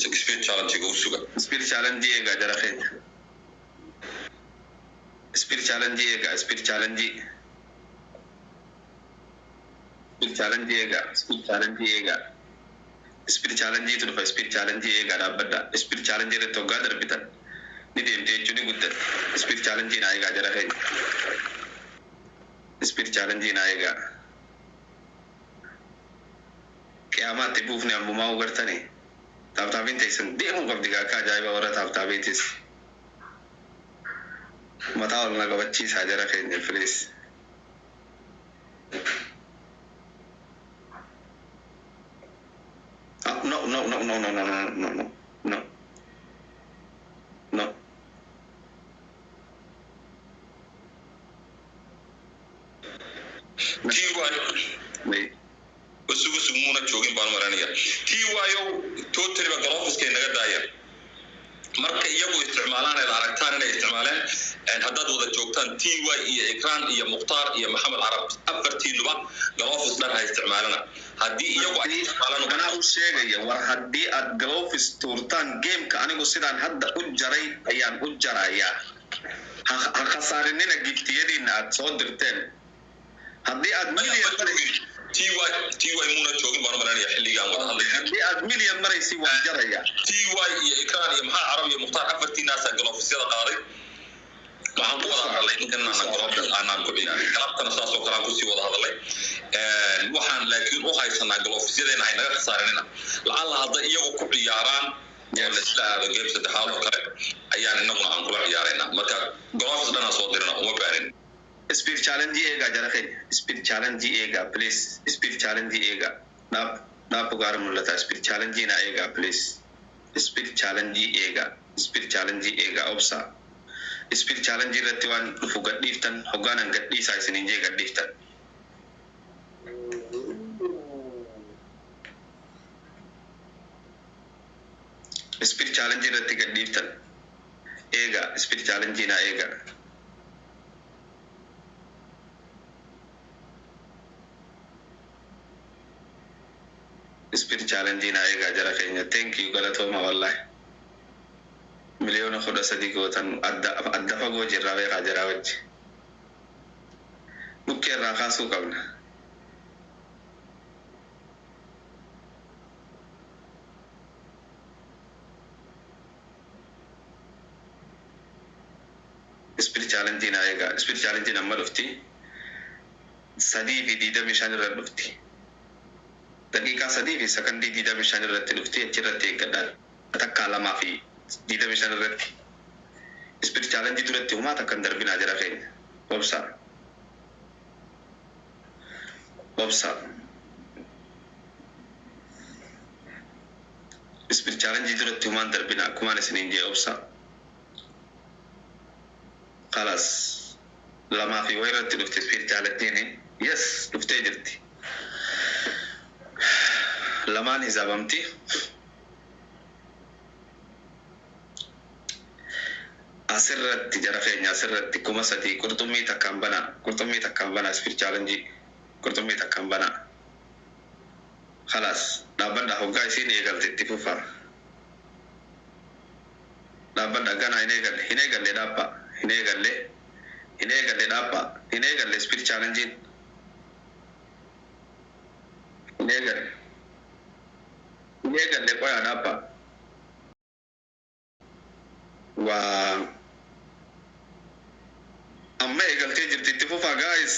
speed challenge go suga speed challenge ga jara khay speed challenge ga speed challenge speed challenge ga speed challenge ga speed challenge to fa speed challenge ga dabada speed challenge re to ga darbitan ni demte chuni gudda speed challenge na ga jara khay speed challenge na ga قيامات تبوفني أبو ما وقرتني تابتابين تيسن ديهم قبل دقاء كاجايبا ورا تابتابين تيس متاولنا قبتشي ساجرة خيني الفليس no no no no no no no no no no no wait وسوق مونة جوجين بالمرانية تيوايو توتري بقرافس كي نقدايا مركا يجوا استعمالان العرقتان اللي استعمالان هداد وذا جوجتان تيواي إيه إكران إيه مختار إيه محمد عرب أفرتين لبا قرافس لها استعمالنا هدي يجوا استعمالان أنا أقول شيء ور هدي القرافس تورتان جيم كأنا قصيدان هدا أجري أيام أجرايا هخسارننا جبتيرين أتصدرتين هدي أدميلي تي واي مونا جوجين بانو مرانيا حليقان ودا هادلي هدي أدميلي مريسي وجرايا تي واي إيه إكران إيه محمد عرب إيه مختار أفرتين ناسا قرافسيada qaaday waxaan ku wada hadlay inaan qoroobta aanan ku dhigay qalabkana saas oo kala ku sii wada hadlay waxaan laakiin u haysanaa galoofisyadeena ay naga khasaarinina lacala hadda iyagu ku ciyaaraan oo la islaado game saddexaad oo kale ayaan inagu aan kula ciyaarayna marka galoofis dhanaa soo dirna uma baahin speed challenge ega jara khay speed challenge ega please speed challenge ega na pugar mulata speed challenge na ega please speed challenge ega opsa speed challenge ratiwan fugat diftan hoganan gaddi sai sininje gaddiftan speed challenge rati gaddiftan ega speed challenge na ega speed challenge na ega jara kenya thank you galatoma wallahi مليون خدا صديقو تن أدفع وجه راوي خاجرا وجه مكير راخاسو قبنا speed challenge ना आएगा speed challenge number उफ़्ती सदी भी दीदा मिशान रद्द उफ़्ती दकीका सदी भी सकंडी दीदा मिशान रद्द उफ़्ती अच्छी रद्द एक कदर तक काला माफ़ी dida misan rati speed challenge itu rati uma takkan darbin ajara khay bobsa speed challenge itu rati uma darbin kuma ne sinin je bobsa خلاص lama fi wayrati lufti speed challenge ne yes lufte jirti laman hizabamti asirratti jara keenya asirratti kuma sadii qurxummii takkaan bana speed challenge qurxummii takkaan bana خلاص dhaabadha hoggaa isiin eegaltetti fufa dhaabadha gana hin eegalle dhaabba speed challenge hin eegalle qoya dhaabba waa amma eegaltee jirti itti fufa guys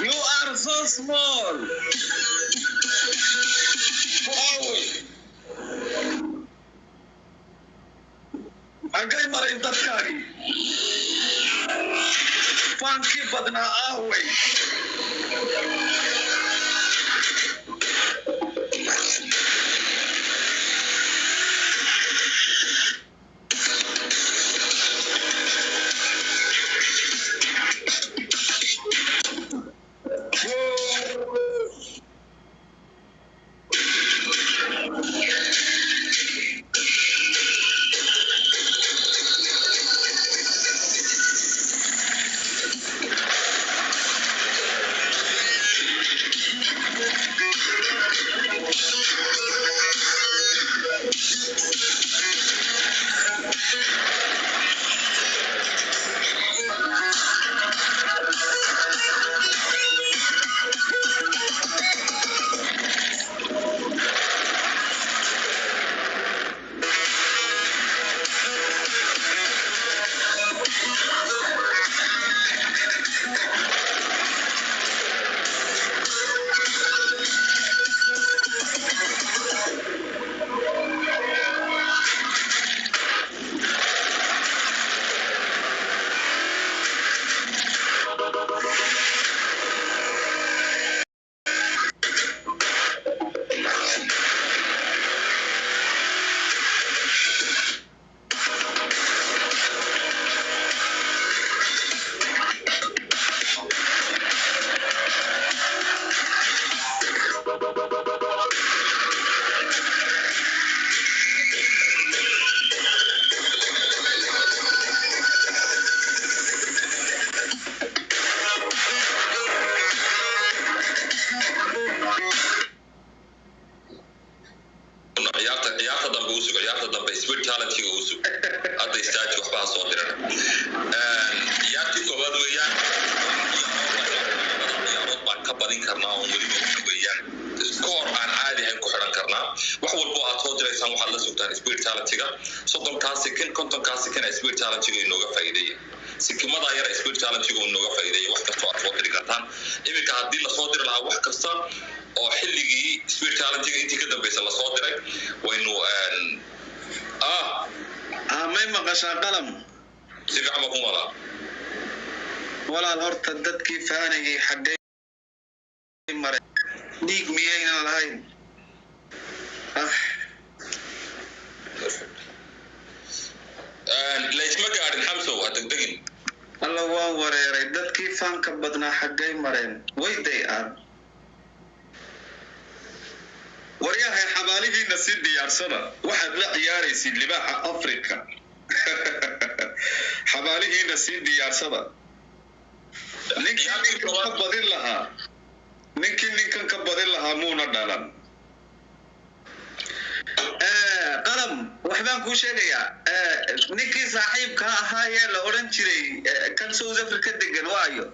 You are so small. Agay marin tatkari. Funky badna away. spirituality usu hadda istaaji waxba soo dirana ciyaarti koobaad weeyaan baan ka badin karnaa oo weliba weeyaan score aan caadi ahayn ku xiran karnaa wax walbo aad soo diraysaan waxaad la sugtaan spirituality-ga 30 second 50 second spirituality-ga inooga faa'iideeya sikimada yar spirituality-ga inooga faa'iideeya wax kasta aad soo diri kartaan iminka haddii la soo diri lahaa wax kasta oo xilligii spirituality-ga intii ka dambaysa la soo diray waynu may maqashaa qalam si fiican ma ku maqlaa walaal horta dadkii faanayay xaggay mare dhiig miyaynan lahayn laysma gaadhin xamsow ha degdegin alla waan wareeray dadkii faanka badnaa xaggay mareen wayday aan waryahay xabaalihiina si diyaarsada waxaad la ciyaaraysid libaaxa afrika xabaalihiina si diyaarsada ninkii ninkan ka badin lahaa muuna dhalan qalam waxbaan kuu sheegayaa ninkii saaxiibka ahaa ee la odhan jiray kan South Africa degan waayo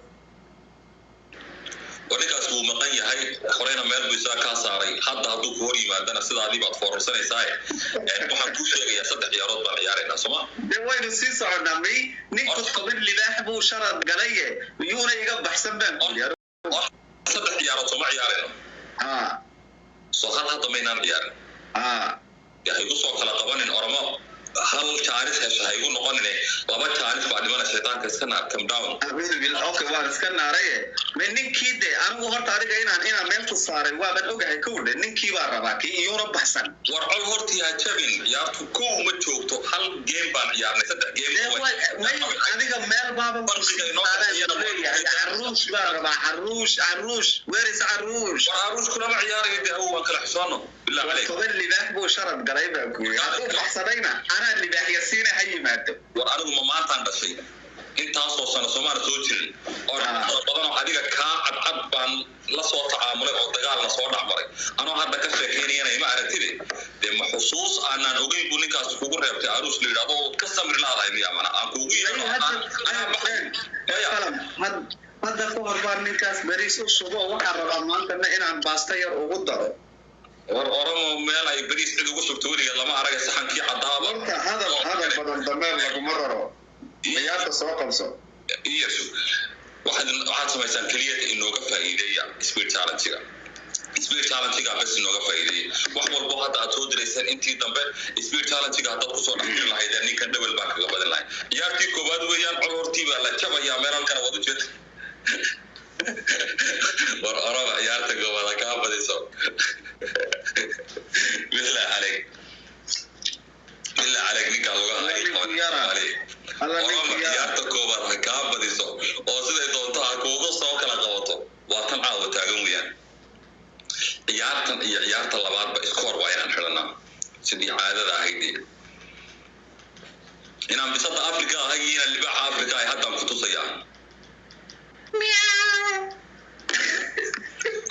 ونكاس هو مقنع هاي خرينا مال بيسا كاساري حتى هدوك هوري ما عندنا سيدا دي بعد فورسان يساي waxaan ku sheegaya saddex ciyaarood baan ciyaarayna Soomaa waynu sii soconay ninka qabin libaax buu sharad galay yuuna iga baxsan baan saddex ciyaarood Soomaa ciyaarayna soo hadda maynaan ciyaarin yahay ku soo kala qabanin oramo hal chaaris heshay igu noqonine laba chaaris baa dhimana shaytaanka iska naar come down okay waa iska naaray ninkii de anigu horta adiga inaan meel ku saaray waa ban ogahay kowda ninkii baa rabaa kii iyuna baxsan war col hortii ha jabin ciyaartu kow ma joogto hal game baan ciyaarnay saddex game adiga meel baaba caruush baa rabaa caruush where is caruush kulama ciyaarayo de awaan kala xisoono bilaa عليك قبل لي بحبو شرط قريبة أقول حصلينا أنا اللي بحيسينا هاي مادة وأنا ما أنت شيء أنت أصلا سنة سمارة توجل أنا حديقة كعب بان لا صوت عامله أو تقال لا صوت عمري أنا هذا كشكيني أنا ما أعرف تدي لما خصوص أنا أقول بنيك أسكوبر يبتي عروس ليرا أو كسر لا هاي ميا أنا أقول هذا فور بارنيكاس بريس الشباب وحرر أمان كنا إن عن باستير وقدره ورمو ميل أي بريس تلقوا سبتوري لما أرجع سحن كي عذاب هذا بدل دمار لكم مرة ميات السواق بس يسوع واحد سمع إنسان كلية إنه كفائدة spirituality بس إنه كفائدة واحد والله هذا أتودر إنسان أنتي دمبر spirituality هذا قصور أحكي الله إذا نيك دبل باك قبل الله يأتي كوباد ويان عورتي ولا شبا يا ميران كان وضع جد ورا يارتك ولا كاب بدي صار بالله عليك نيك الله عليك يارتك ولا كاب بدي صار أو سيد دونتا كوجو صار كلا قوته واتن عاود تاجم ويان يارت اللبات بإسكور وين حلنا سدي عادة هايدي إن بسط أفريقيا هاي اللي بقى أفريقيا هذا كتوسيا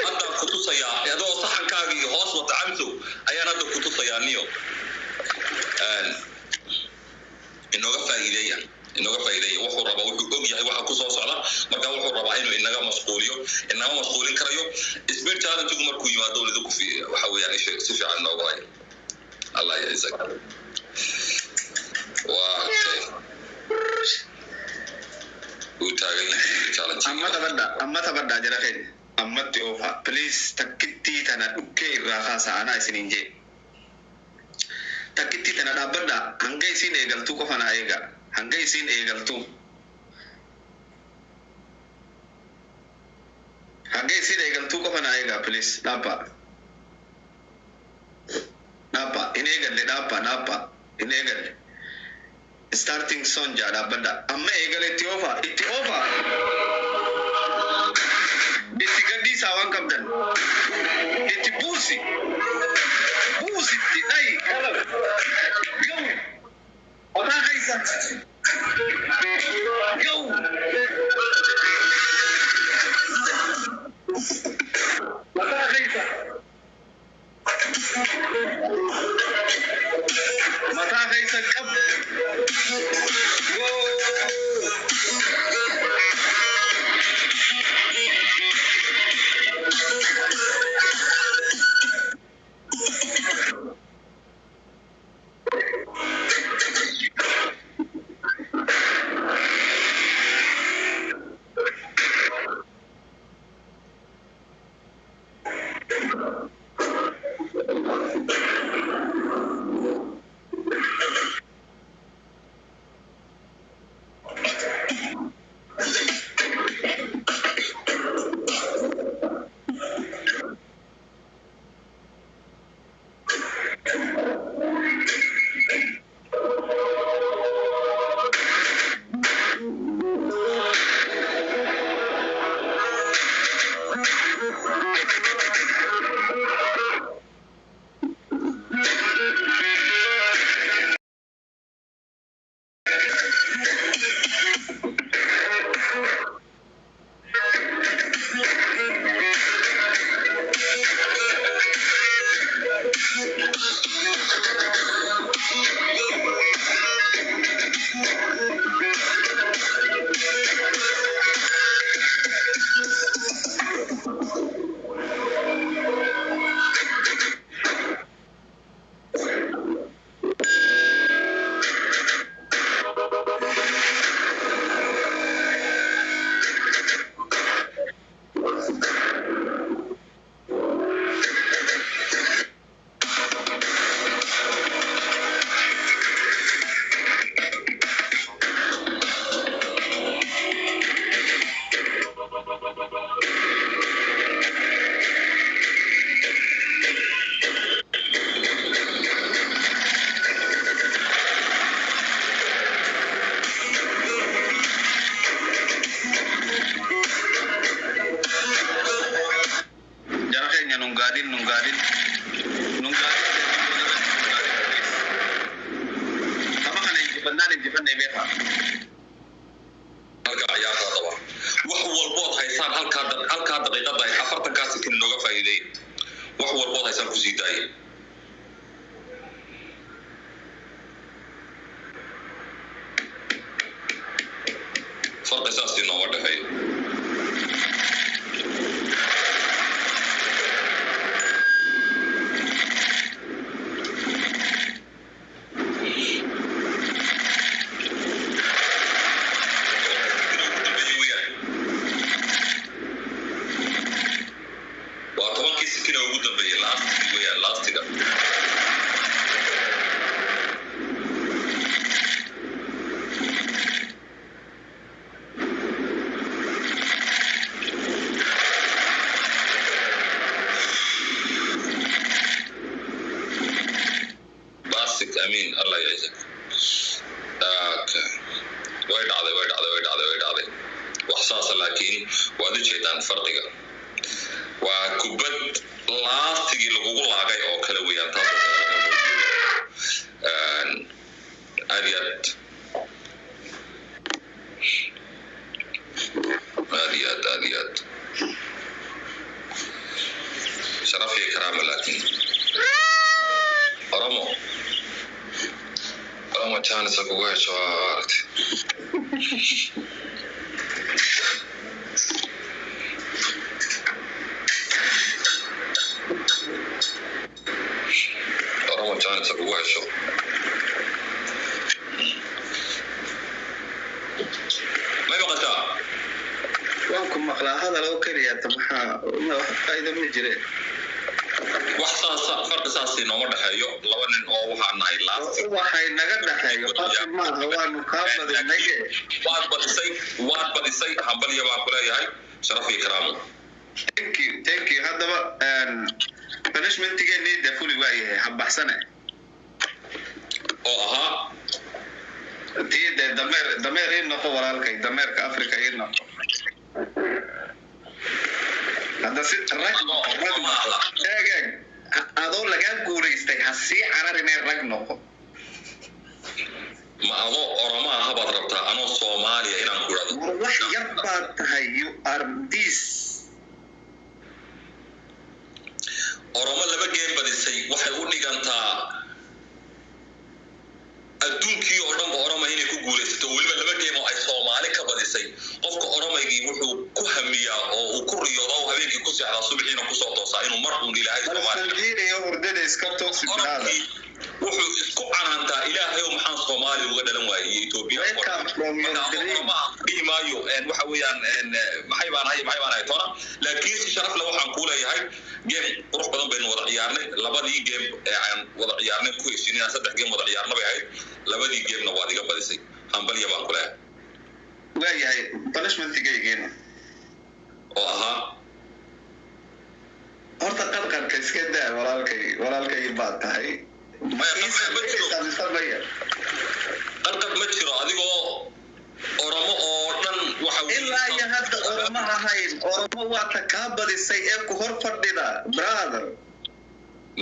هذا كتوسيا هذا صحن كاجي هوس وتعمسو أيانا هذا كتوسيا نيو إنه فائدة وحول ربا وحول يحيى وحول كوسو صعلا مركا وحول ربا إنه مسؤولين كريو إسبير تعالى تقوم مركو يمادو لذوك في وحول يعني شيء سفي عنا وراي الله يعزك أما تبدا جرافين أما تيوفا بليز تكتي تنا أوكي رافاسا أنا سنينجي تكتي تنا دابدا هنجي سين إيجالتو كفنا إيجا هنجي سين إيجالتو هنجي سين إيجالتو كفنا إيجا بليز دابا إن إيجال دابا إن إيجال starting sonja dapanda amma egale Ethiopia itigadi sawan kapten etibusi dai go ona kaisa go ona kaisa mata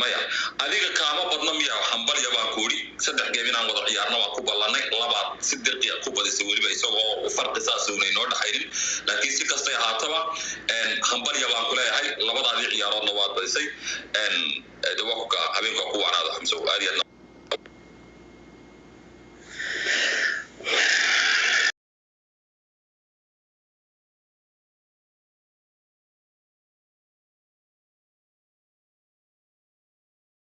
maya adiga kaama badna miya hambal yabaa koori saddex game inaan wada ciyaarno waa ku ballanay labaad si dirqiya ku badisay weliba isagoo farqi saasuunay noo dhaxaynin laakiin si kastay ahaataba hambal yabaan ku leeyahay labadaadii ciyaaroodna waad badisay dawakuka habeenka ku wacnaado xamso aad iyo